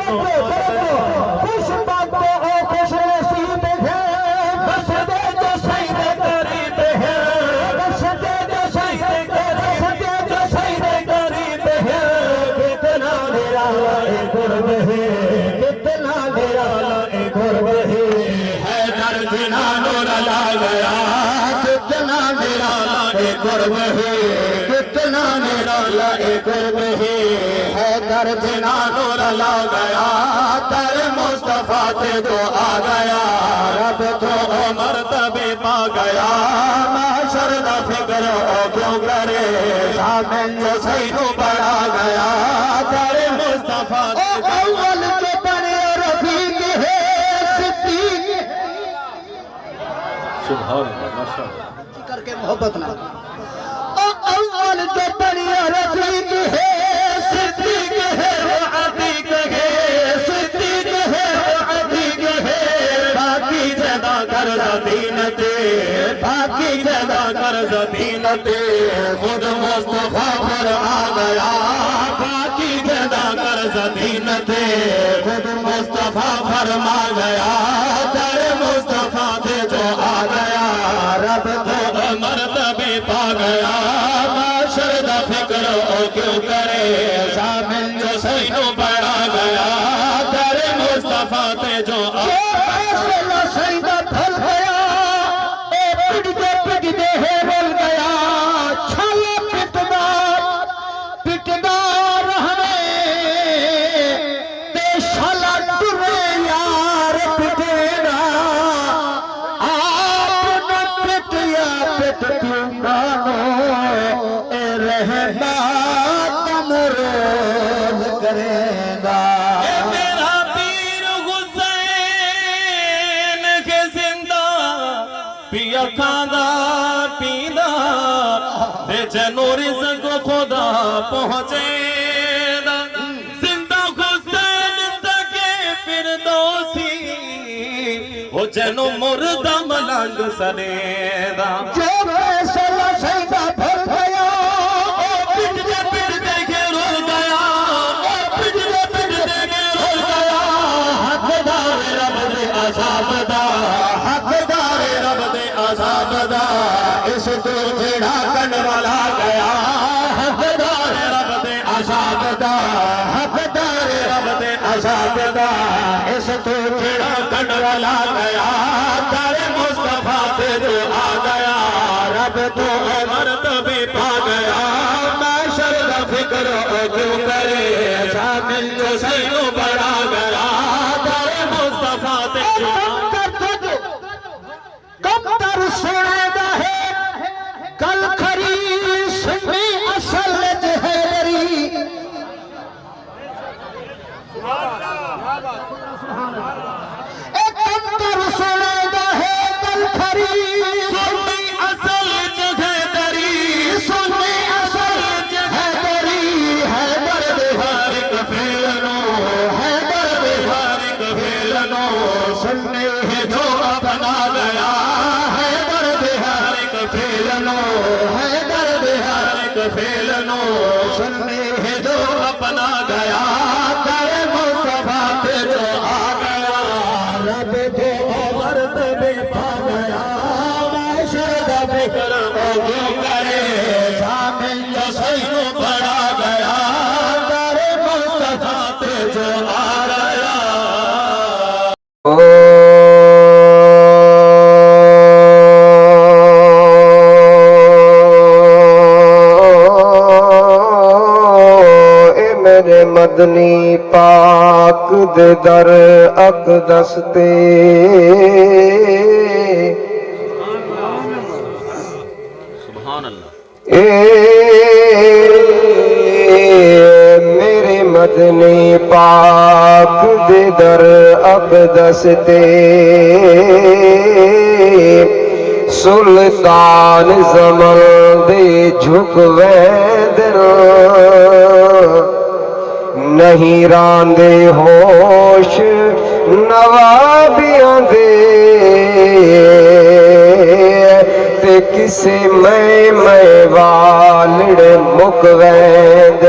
خوش باتیں او خوش نصیب ہے بس دے جو سید قریب ہے بس دے جو سید قریب ہے کتنا نرالا قرب ہے کتنا نرالا قرب ہے حیدر جنان رلا گیا کتنا نرالا قرب ہے کتنا نرالا قرب ہے حیدر جنان رلا گیا تیرے مصطفیٰ تے جو آ گیا رب تو مرتبے پا گیا معاشر دا فکر او کیوں کرے شامل جو سینو بڑھا گیا تیرے مصطفیٰ تے جو اول کے بڑے رفیق ہے صدیق سبحان اللہ ماشاءاللہ کر کے محبت نہ اول کے بڑے رفیق ہے صدیق ہے وہ عتیق ہے صدیق ہے وہ عتیق ہے باقی جگہ کر زدینتے باقی جگہ کر زدینتے خود مصطفیٰ پر آ گیا باقی جگہ کر زدینتے خود مصطفیٰ فرما گیا تیرے مصطفیٰ تے جو آ گیا رب تو مرتبے پا گیا معاشر دا فکر او کیوں کرے شامل جو سینو بڑھا گیا تیرے مصطفیٰ تے جو آ گیا سیدہ پھل گیا اے پٹ دے ہے بول گیا چھالا پٹدار ہمیں تے شالا ڈرے یار پٹینا آپ نے پٹیا پٹ کانو اے رہنا تمروز کرے گا اے میرا پیر حسین کے زندہ پیا کھانا پینا دے جنو رزق خدا پہنچے دا زندہ حسین تک فردوسی وہ جنو مردہ ملنگ سنے دا جو فیصلہ سیدہ پھر گیا پٹ دے کے رول گیا پٹ دے کے رول گیا حقدار رب دے عذاب دا حقدار رب دے عذاب دا اس تو جڑا کن والا گیا حقدار رب دے عذاب دا حقدار رب دے عذاب دا اس تو جڑا کن والا گیا تیرے مصطفیٰ تے جو آ گیا رب تو مرتبے پا گیا معاشر دا فکر او کیوں کرے شامل جو سینو بڑھا گیا تیرے مصطفیٰ تے جو کم تر سنے دا ہے کل کھری سنی اصل جہری کم تر سنے دا ہے کل کھری سنی اصل جہری سنی اصل جہری حیدر بہار کفیلنو حیدر بہار کفیلنو سننے ہے جو اپنا گیا حیدر بہار کفیلنو حیدر بہار کفیلنو سننے ہے جو اپنا گیا تیرے مصطفیٰ تے جو آ گیا رب تو مرتبے پا گیا معاشر دا فکر او کیوں کرے شامل جو سینو بڑھا گیا تیرے مصطفیٰ تے جو آ گیا مدنی پاک دے در اقدس تے سبحان اللہ میرے مدنی پاک دے در اقدس تے سلطان زمن دے جھکوے دل نہیں راندے ہوش نوابیاں دے تے کسے میں والڑ مکویند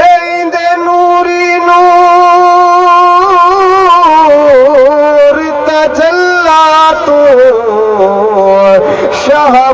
ایندے نور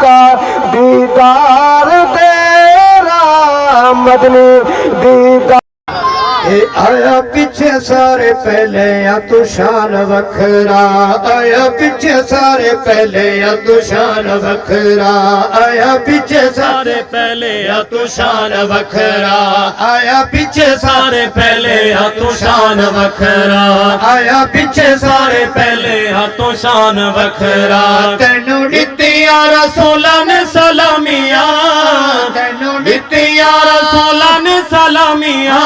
کا دیدار تیرا مدنی دیدار آیا پیچھے سارے پہلے یا تو شان وکھرا آیا پیچھے سارے پہلے یا تو شان وکھرا آیا پیچھے سارے پہلے یا تو شان وکھرا آیا پیچھے سارے پہلے یا تو شان وکھرا آیا پیچھے سارے پہلے یا تو شان وکھرا تینوں دتیاں رسولاں نے سلامیاں تینوں دتیاں رسولاں نے سلامیاں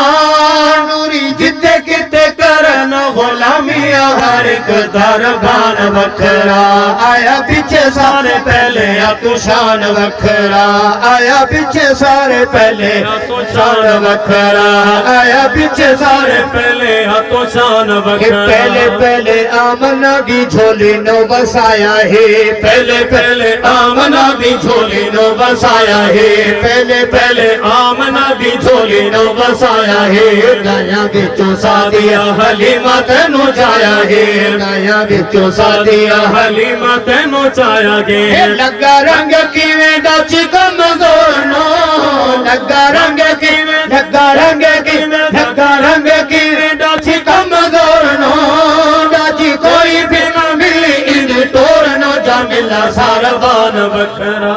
نوری جتے کتے کرن غلامیاں ہر ایک دربان وکھرا آیا پیچھے سارے پہلے یا تو شان وکھرا آیا پیچھے سارے پہلے یا تو شان وکھرا آیا پیچھے سارے پہلے یا تو شان وکھرا پہلے پہلے آمنہ کی جھولی نو بسایا ہے پہلے پہلے آمنہ دی جھولی نو بسایا ہے پہلے پہلے آمنہ دی جھولی نو بسایا ہے نایا بچوں سادیا حلیمہ تینو چایا ہے نایا بچوں سادیا حلیمہ تینو چایا گے لگا رنگ کیویں ڈچ کمزور نو لگا رنگ کیویں لگا رنگ کیویں لگا رنگ کیویں ڈچ کمزور نو ڈچ کوئی بھی نہ ملی ان ٹور نو جا ملا ساربان وکھرا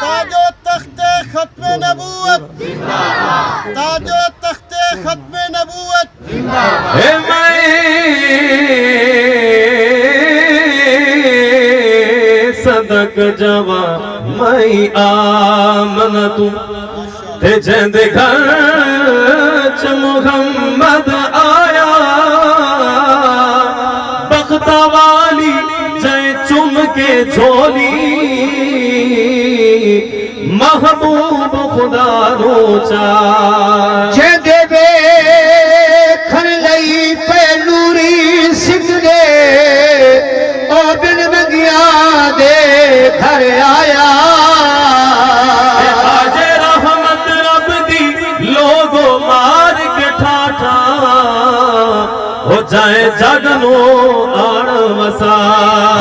تاج و تخت ختم نبوت تاج و تخت ختم نبوت اے میں صدق جوا میں آمنتو تے جند گھر چ محمد آیا بخت والی جائے چم کے جھولی محبوب خدا نو چاہ جدے بے کھن لئی پہلوری سکھدے او بن مگیا دے گھر آیا آج رحمت رب دی لوگو مار کے ٹھاٹھا ہو جائے جگنو آن وسا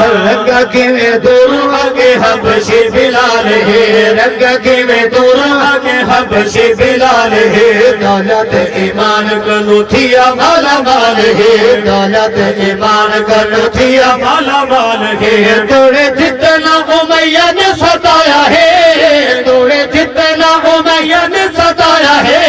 رنگا کی میں دور آگے حبشی بلال ہے رنگا کی میں دور آگے حبشی بلال ہے دولت ایمان کنو تھیا مالا مال ہے دولت ایمان کنو تھیا مالا مال ہے توڑے جتنا امیہ نے ستایا ہے توڑے جتنا امیہ نے ستایا ہے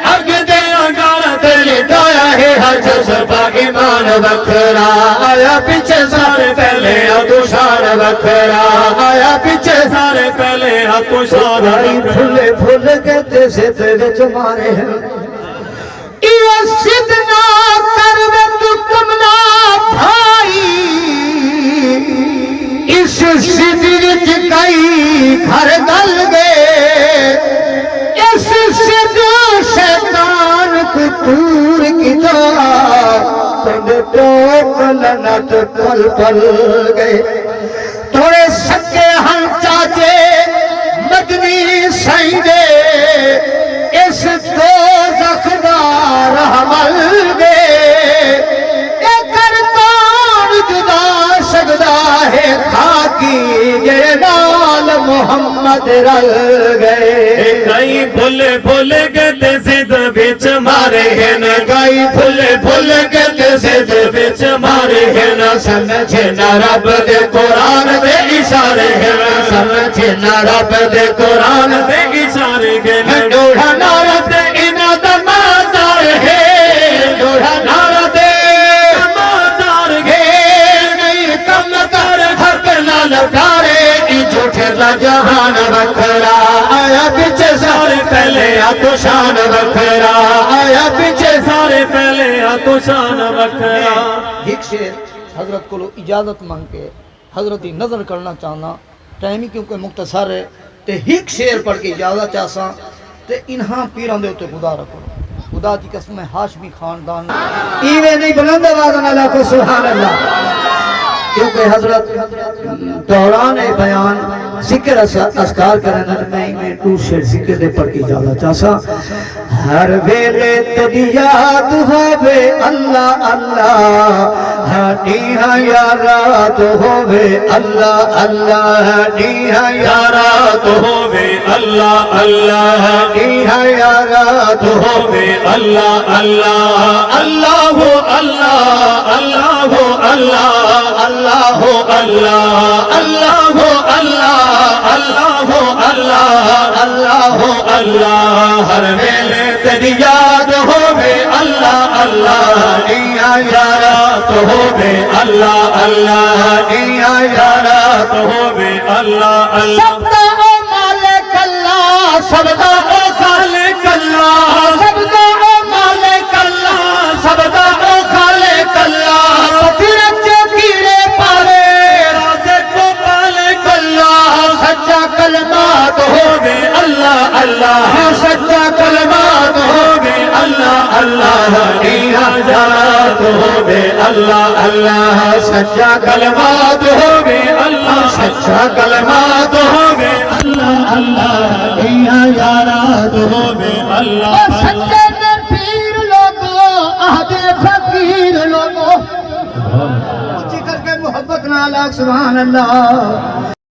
اگ دے اگارت لٹایا ہے ہر جذبہ ایمان وکھرا آیا پیچھے سارے پہلے ادوشان وکھرا آیا پیچھے سارے پہلے ادوشان وکھرا پھولے پھول کہتے سے تیرے چمارے ہیں یہ صدنا کروے تو کملا بھائی اس صدر چکائی گھر دل گئے اس صدر شیطان کو تور کی طرح تنے ٹوک لنت پل پل گئے تھوڑے سکے ہم چاچے مدنی سائیں دے اس دوزخ دار حمل دے اے کرتان جدا سجدہ ہے خاکی یہ نال محمد رل گئے کئی بھولے بھولے گتے زد بچ مارے ہیں گئی پھلے پھل کے زد بچ مارے ہیں سمجھے نہ رب دے قرآن دے اشارے ہیں سمجھے نہ رب دے قرآن دے اشارے کے ڈوڑا نارا دے انہ دمادار ہے ڈوڑا نارا دے مادار ہے نہیں کم کر حق نہ لگارے ای جھوٹے دا جہان وکھرا آیا پیچھے سارے پہلے تو شان وکھرا آیا پیچھے سارے پہلے تو شان وکھرا ایک شیر حضرت کو اجازت مانگ کے حضرتی نظر کرنا چاہنا ٹائمی کیونکہ مختصر ہے تے ایک شیر پڑھ کے اجازت چاہساں تے انہاں پیران دے ہوتے خدا رکھو خدا کی قسم ہے ہاشمی خاندان ایویں نہیں بلند آواز نہ لاکھو سبحان اللہ کیونکہ حضرت دوران بیان ذکر اذکار کرنا میں تو شیر ذکر دے پڑھ کے جانا چاہسا ہر ویلے تیری یاد ہوے اللہ اللہ ہڈیاں یارات ہوے اللہ اللہ ہڈیاں یارات ہووے اللہ اللہ ہڈیاں یارات ہووے اللہ اللہ اللہ اللہ اللہ اللہ اللہ اللہ اللہ اللہ اللہ اللہ اللہ ہر ویلے تیری یاد ہووے اللہ اللہ ہڈیاں یارات ہووے اللہ اللہ ہڈیاں یارات ہووے اللہ اللہ سبدا او مالک اللہ سبدا او خالق اللہ سبدا او مالک اللہ سبدا او خالق اللہ فطرت جو کیڑے پالے رازق کو مالک اللہ سچا کلمات ہووے اللہ اللہ سچا کلمات ہووے اللہ اللہ ہڈیاں یارات ہووے اللہ اللہ سچا کلمات ہووے اللہ سچا کلمات ہووے اللہ اللہ ہڈیاں یارات ہووے اللہ سچے تے پیر لوگو عہد فقیر لوگو اچھی کر کے محبت نال سبحان اللہ